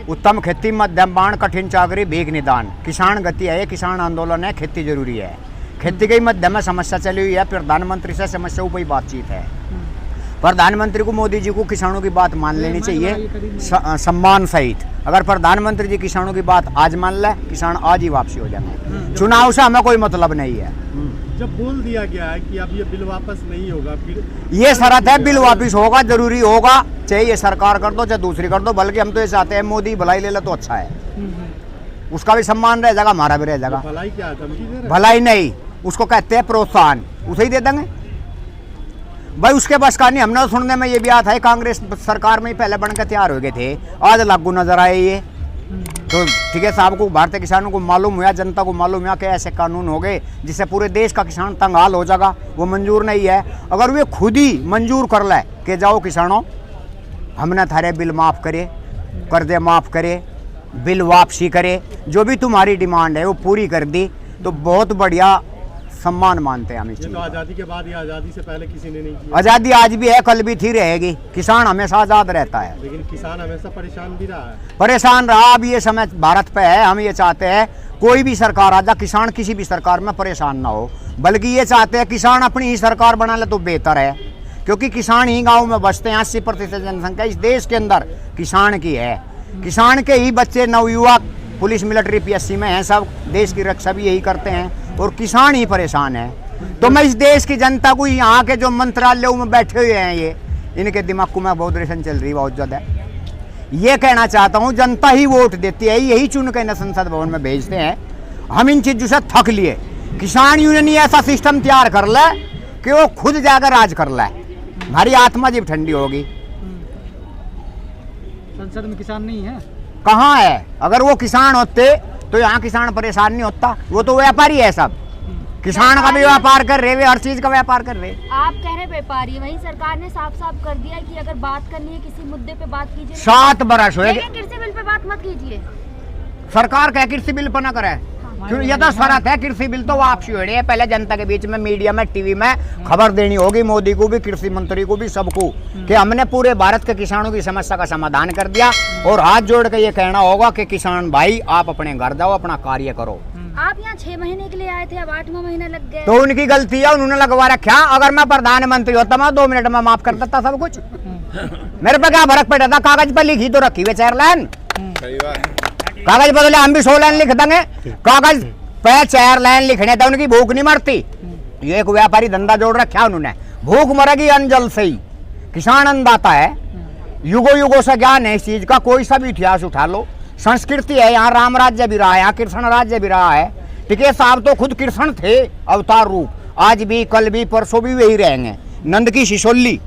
उत्तम खेती, मध्यम बाण, कठिन चाकरी, भीख निदान। किसान गति है, किसान आंदोलन है, खेती जरूरी है। खेती के मध्य में समस्या चली हुई है, प्रधानमंत्री से समस्याओं पर बातचीत है। प्रधानमंत्री को, मोदी जी को किसानों की बात मान लेनी चाहिए सम्मान सहित। अगर प्रधानमंत्री जी किसानों की बात आज मान ले, किसान आज ही वापसी हो जाएंगे। चुनाव से हमें कोई मतलब नहीं है। जब बोल दिया गया है कि अब ये बिल वापस नहीं होगा, ये शर्त है, बिल वापस होगा, जरूरी होगा, चाहे ये सरकार कर दो चाहे दूसरी कर दो। बल्कि हम तो ये चाहते हैं मोदी भलाई ले ले तो अच्छा है, उसका भी सम्मान रह जाएगा, हमारा भी रह जाएगा। भलाई क्या है? भलाई नहीं, उसको कहते हैं प्रोत्साहन, उसे ही दे देंगे भाई। उसके बस का नहीं। हमने तो सुनने में ये भी आता है कांग्रेस सरकार में ही पहले बनकर तैयार हो गए थे, आज लागू नजर आए ये। तो ठीक है साहब को, भारतीय किसानों को मालूम हुआ, जनता को मालूम हुआ कि ऐसे कानून हो गए जिससे पूरे देश का किसान तंगाल हो जाएगा। वो मंजूर नहीं है। अगर वे खुद ही मंजूर कर ले कि जाओ किसानों, हमने थारे बिल माफ़ करे, कर्जे माफ़ करे, बिल वापसी करे, जो भी तुम्हारी डिमांड है वो पूरी कर दी, तो बहुत बढ़िया सम्मान मानते हैं हम इस चीज़। तो आज़ादी के बाद या आज़ादी से पहले किसी ने नहीं किया। आज़ादी आज भी है, कल भी थी, रहेगी। किसान हमेशा आज़ाद रहता है, लेकिन किसान हमेशा परेशान भी रहा है। परेशान रहा। अब ये समय भारत पे है, हम ये चाहते हैं कोई भी सरकार आ जा, किसान किसी भी सरकार में परेशान ना हो। बल्कि ये चाहते हैं किसान अपनी ही सरकार बना ले तो बेहतर है, क्योंकि किसान ही गाँव में बसते हैं। 80% जनसंख्या इस देश के अंदर किसान की है। किसान के ही बच्चे, नवयुवक पुलिस, मिलिट्री, PSC में हैं, सब देश की रक्षा भी यही करते हैं, और किसान ही परेशान है। तो मैं इस देश की जनता को, यहाँ के जो मंत्रालयों में बैठे हुए हैं, ये इनके दिमाग को मैं बहुत रेशन चल रही है बहुत ज़्यादा, ये कहना चाहता हूँ, जनता ही वोट देती है, यही चुन के न संसद भवन में भेजते हैं। हम इन चीज़ों से थक लिए। किसान यूनियन ही ऐसा सिस्टम तैयार कर ले कि वो खुद जाकर राज कर ले, हमारी आत्मा जब ठंडी होगी। संसद में किसान नहीं है, कहाँ है? अगर वो किसान होते तो यहाँ किसान परेशान नहीं होता। वो तो व्यापारी है, सब किसान का भी व्यापार कर रहे, वे हर चीज का व्यापार कर रहे। आप कह रहे व्यापारी, वही सरकार ने साफ साफ कर दिया कि अगर बात करनी है किसी मुद्दे पे बात कीजिए। 7 बरस हुए, कृषि बिल पे बात मत कीजिए। सरकार कहे कृषि बिल पर ना करे, क्यों? ये तो शरत है, कृषि बिल तो वापसी हो रही है। पहले जनता के बीच में, मीडिया में, टीवी में खबर देनी होगी, मोदी को भी, कृषि मंत्री को भी, सबको, कि हमने पूरे भारत के किसानों की समस्या का समाधान कर दिया। और हाथ जोड़ के ये कहना होगा कि किसान भाई आप अपने घर जाओ, अपना कार्य करो। आप यहाँ 6 महीने के लिए आए थे, अब 8वां महीना लग गया। तो उनकी गलती है, उन्होंने लगवा रखा। अगर मैं प्रधानमंत्री होता, मैं 2 मिनट में माफ कर देता सब कुछ। मेरे पे क्या फर्क पड़ता? कागज पर लिखी तो रखी हुई 4 लाइन, कागज बदले हम भी 100 लाइन लिख देंगे। कागज पे 4 लाइन लिखने तो उनकी भूख नहीं मरती। ये एक व्यापारी धंधा जोड़ रखा उन्होंने, भूख मरेगी अनजल से ही। किसान अन्नदाता है, युगों युगों से ज्ञान है इस चीज का। कोई सा भी इतिहास उठा लो, संस्कृति है। यहाँ राम राज्य भी रहा है, यहाँ कृष्ण राज्य भी रहा है। टिके साहब तो खुद कृष्ण थे, अवतार रूप, आज भी, कल भी, परसों भी वही रहेंगे। नंद की शिशोली,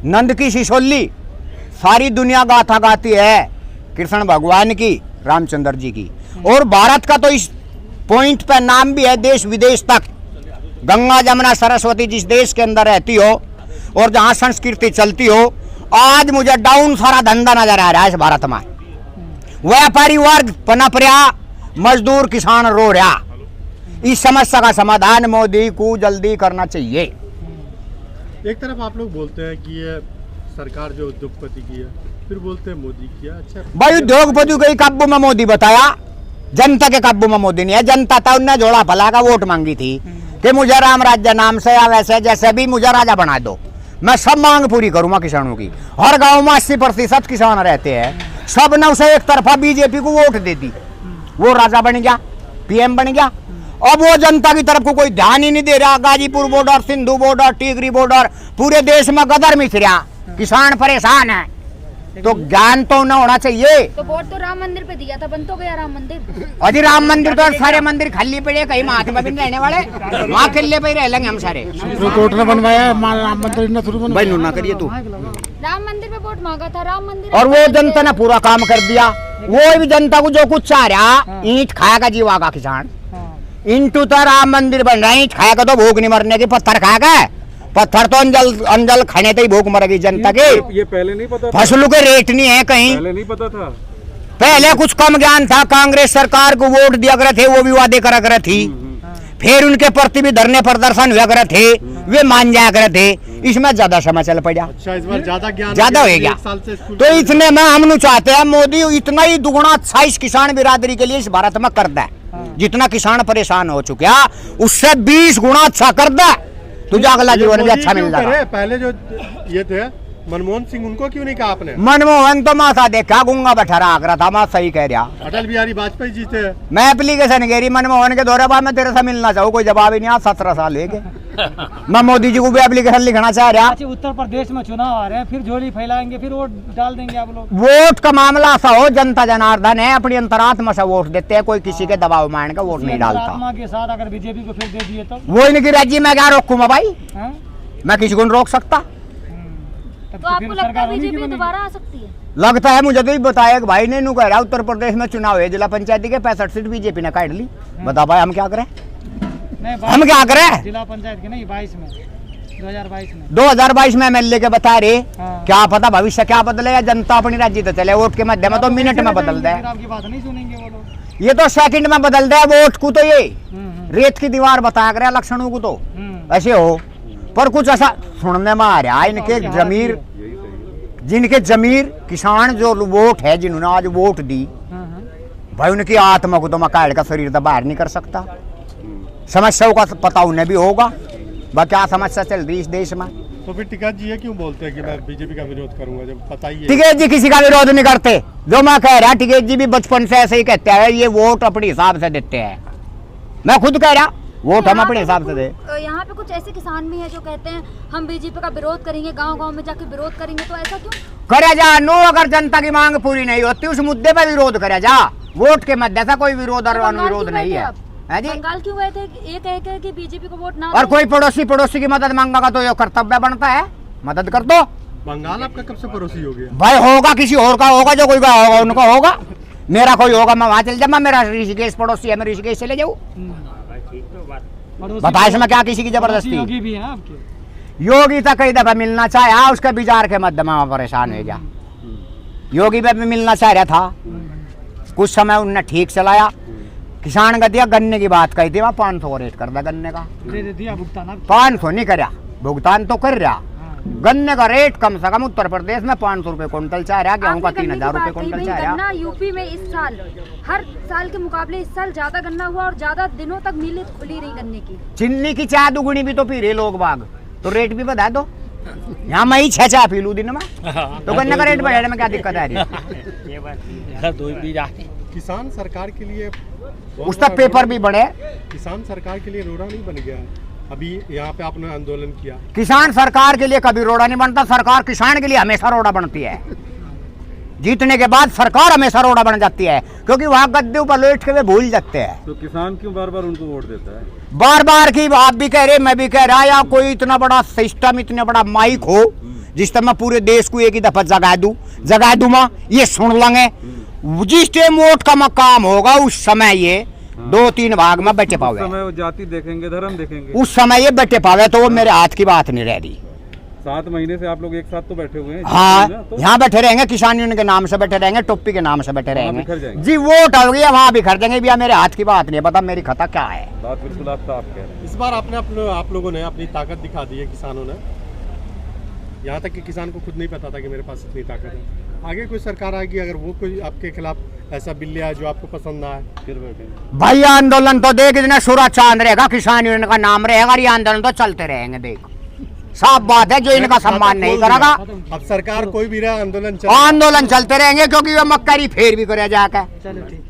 नंद की शिशोली सारी दुनिया गाथा गाती है कृष्ण भगवान की, रामचंद्र जी की। और भारत का तो इस पॉइंट पे नाम भी है, देश विदेश तक। गंगा जमुना सरस्वती जिस देश के अंदर रहती हो और जहाँ संस्कृति चलती हो, आज मुझे डाउन सारा धंधा नजर आ रहा है इस भारत में। व्यापारी वर्ग पनप रहा, मजदूर किसान रो रहा। इस समस्या का समाधान मोदी को जल्दी करना चाहिए। एक तरफ आप लोग बोलते हैं कि ये सरकार जो उद्योगपति की है, फिर बोलते हैं मोदी की है। अच्छा भाई, उद्योगपति को काबू में मोदी बताया, जनता के काबू में मोदी नहीं है। जनता था, उनने झोला फैला का वोट मांगी थी कि मुझे राम राज्य नाम से या वैसे जैसे भी मुझे राजा बना दो, मैं सब मांग पूरी करूंगा किसानों की। हर गांव में 80% किसान रहते हैं, सब ने उसे एक तरफा बीजेपी को वोट दे दी, वो राजा बन गया, PM बन गया। अब वो जनता की तरफ को कोई ध्यान ही नहीं दे रहा। Ghazipur border, Sindhu border, Tigray border, पूरे देश में गदर मिच रहा, किसान परेशान है। तो ज्ञान तो न होना चाहिए। तो वोट तो राम मंदिर पे दिया था, बन तो गया राम मंदिर। अजी राम मंदिर तो सारे मंदिर खाली पड़े, कहीं महात्मा भी रहने वाले, वहाँ किले पे ही रह लेंगे हम सारे। कोर्ट ने बनवाया, राम मंदिर ने शुरू भाई ना करिए तू। राम मंदिर पे वोट मांगा था, राम मंदिर, और वो जनता ने पूरा काम कर दिया। वो भी जनता को जो कुछ चाह रहा, ईंट खाएगा जीवागा किसान। इंटू तो राम मंदिर बन रहा है, ईंट खाएगा तो भूख नहीं मरने की, पत्थर खाएगा, पत्थर तो अंजल खाने तो ही भूख मरेगी जनता के। ये पहले नहीं पता था, फसलों के रेट नहीं है कहीं, पहले नहीं पता था। पहले कुछ कम ज्ञान था। कांग्रेस सरकार को वोट दिया करे थे, वो भी वादे करा करे थी, फिर उनके प्रति भी धरने प्रदर्शन हुआ करे थे, वे मान जाया करे थे। इसमें ज्यादा समय चल पड़ा। अच्छा, इस बार ज्यादा ज्ञान ज्यादा हो गया। एक साल से स्कूल तो इतने में हम चाहते हैं मोदी इतना ही दुगुना अच्छा इस किसान बिरादरी के लिए इस भारत में कर दे। जितना किसान परेशान हो चुके हैं उससे 20 गुना अच्छा कर दे, तुझे अगला जीवन भी अच्छा मिल जाएगा। पहले जो ये थे मनमोहन सिंह, उनको क्यों नहीं कहा आपने? मनमोहन तो माथा देखा गूंगा बैठा रहा था, मैं सही कह रहा। अटल बिहारी वाजपेयी जी थे। मैं एप्लीकेशन गेरी मनमोहन के दौरे बाद मैं तेरे से मिलना चाहूँ, कोई जवाब ही नहीं आ। 17 साल हुए मैं मोदी जी को भी एप्लीकेशन लिखना चाह रहा। उत्तर प्रदेश में चुनाव आ रहे हैं, फिर झोली फैलाएंगे, फिर वोट डाल देंगे आप लोग। वोट का मामला ऐसा हो, जनता जनार्दन है अपनी अंतरात्मा से वोट देते हैं, कोई किसी के दबाव मान का वोट नहीं डालता। आत्मा के साथ अगर बीजेपी को फिर दे दिए तो वो इनकी राज्य में क्या रोकूँ मैं भाई? मैं किसी को नहीं रोक सकता। तो आपको लगता है बीजेपी दोबारा आ सकती है? लगता है मुझे तो ही बताया कि भाई ने नू कह रहा उत्तर प्रदेश में चुनाव है, जिला पंचायती के 65 सीट बीजेपी ने काट ली। बता भाई हम क्या करें? हम क्या करें? जिला पंचायत के नहीं 22 में 2022 में एमएलए के बता रहे। क्या पता भविष्य क्या बदलेगा, जनता अपनी राज्य तो चले, वोट के माध्यम तो मिनट में बदल दे। आपकी बात नहीं सुनेंगे वो लोग, ये तो सेकंड में बदल दे वोट को। तो ये रेत की दीवार बता कर लक्षणों को तो ऐसे हो, पर कुछ ऐसा सुनने में आ रहा है इनके जमीर, जिनके जमीर किसान जो वोट है, जिन्होंने आज वोट दी भाई, उनकी आत्मा को तो मकाड़ का शरीर तो बाहर नहीं कर सकता। समस्याओं का पता उन्हें भी होगा वह क्या समस्या चल रही इस देश में। तो फिर टिकैत जी ये क्यों बोलते हैं कि मैं बीजेपी का विरोध करूंगा, जब पता ही है? टिकैत जी किसी का विरोध नहीं करते। जो मैं कह रहा, टिकैत जी भी बचपन से ऐसे ही कहते हैं, ये वोट अपने हिसाब से देते हैं। मैं खुद कह रहा वोट हम अपने हिसाब से दे। यहाँ पे कुछ ऐसे किसान भी हैं जो कहते हैं हम बीजेपी का विरोध करेंगे, गांव-गांव में जाके विरोध करेंगे, तो ऐसा क्यों? करे जा नो, अगर जनता की मांग पूरी नहीं होती उस मुद्दे पर विरोध करे जा। वोट के मध्य से कोई विरोध और अनुविरोध नहीं है जी। बंगाल क्यों गए थे? ये कह के कि बीजेपी को वोट ना और कोई पड़ोसी की मदद मांगेगा तो ये कर्तव्य बनता है, मदद कर दो। बंगाल आपका कब से पड़ोसी हो गया? भाई होगा किसी और का होगा, जो कोई का होगा उनका होगा। मेरा कोई होगा मैं वहां चल जाऊँ, मेरा ऋषिकेश पड़ोसी है, मैं ऋषिकेश चले जाऊँ। बताए इसमें क्या किसी की जबरदस्ती? योगी भी है आपके, योगी तक कई दफा मिलना चाहे, उसके विचार के मध्य में परेशान हो गया। योगी भी मिलना चाह रहा था, कुछ समय उनने ठीक चलाया। किसान का दिया, गन्ने की बात कही थी, वहाँ 500 का रेट कर दिया गन्ने का। दे दिया भुगतान, 500 नहीं करया, भुगतान तो कर रहा। गन्ने का रेट कम से कम उत्तर प्रदेश में 500 रुपए क्विंटल चाह रहा, गेहूँ का 3000 रुपए क्विंटल चाह रहा। गन्ना यूपी में इस साल हर साल के मुकाबले इस साल ज्यादा गन्ना हुआ और ज्यादा दिनों तक मिलें खुली रही गन्ने की। चीनी की चाय दुगुनी भी तो पी रहे लोग बाग, तो रेट भी बढ़ा दो। यहाँ मैं ही 6 चाय पी लूँ दिन में, तो गन्ने का रेट बढ़ाने में क्या दिक्कत आ रही है? किसान सरकार के लिए उसका पेपर भी बढ़े। किसान सरकार के लिए रोड़ा नहीं बन गया। अभी यहाँ पे आपने आंदोलन किया, किसान सरकार के लिए कभी रोड़ा नहीं बनता, सरकार किसान के लिए हमेशा रोड़ा बनती है। जीतने के बाद सरकार हमेशा रोड़ा बन जाती है, क्योंकि वहाँ गद्दे ऊपर लेट के वे भूल जाते हैं। तो किसान क्यों बार बार उनको वोट देता है? बार बार की आप भी कह रहे, मैं भी कह रहा, या कोई इतना बड़ा सिस्टम, इतना बड़ा माइक हो जिस तरह मैं पूरे देश को एक ही दफा जगा दूं मैं, ये सुन लेंगे। जिस टाइम वोट का मकाम होगा उस समय ये 2-3 भाग में बटे पावे। उस समय वो जाति देखेंगे, धर्म देखेंगे, उस समय ये बटे पावे, तो वो मेरे हाथ की बात नहीं रह रही। 7 महीने से आप लोग एक साथ तो बैठे हुए हैं। हाँ, तो यहाँ बैठे रहेंगे, किसान यूनियन के नाम से बैठे रहेंगे, टोपी के नाम से बैठे रहेंगे जाएंगे। जी। वोट हो गया वहाँ बिखर जाएंगे, भैया मेरे हाथ की बात नहीं है, बता मेरी खता क्या है। बात बिल्कुल आप कह रहे हैं। इस बार आप लोगों ने अपनी ताकत दिखा दी है, किसानों ने। यहाँ तक कि किसान को खुद नहीं पता था कि मेरे पास इतनी ताकत है। आगे कोई सरकार आएगी, अगर वो कोई आपके खिलाफ ऐसा बिल लिया है जो आपको पसंद ना आए, फिर बैठेंगे। भाई आंदोलन तो देख, इतना सूरज चांद रहेगा, किसान यूनियन का नाम रहेगा, ये आंदोलन तो चलते रहेंगे। देख साफ बात है, जो इनका सम्मान नहीं करेगा, अब सरकार कोई भी रहे आंदोलन चलते रहेंगे, क्योंकि वो मक्कारी फेर भी करे जाकर। चलो ठीक।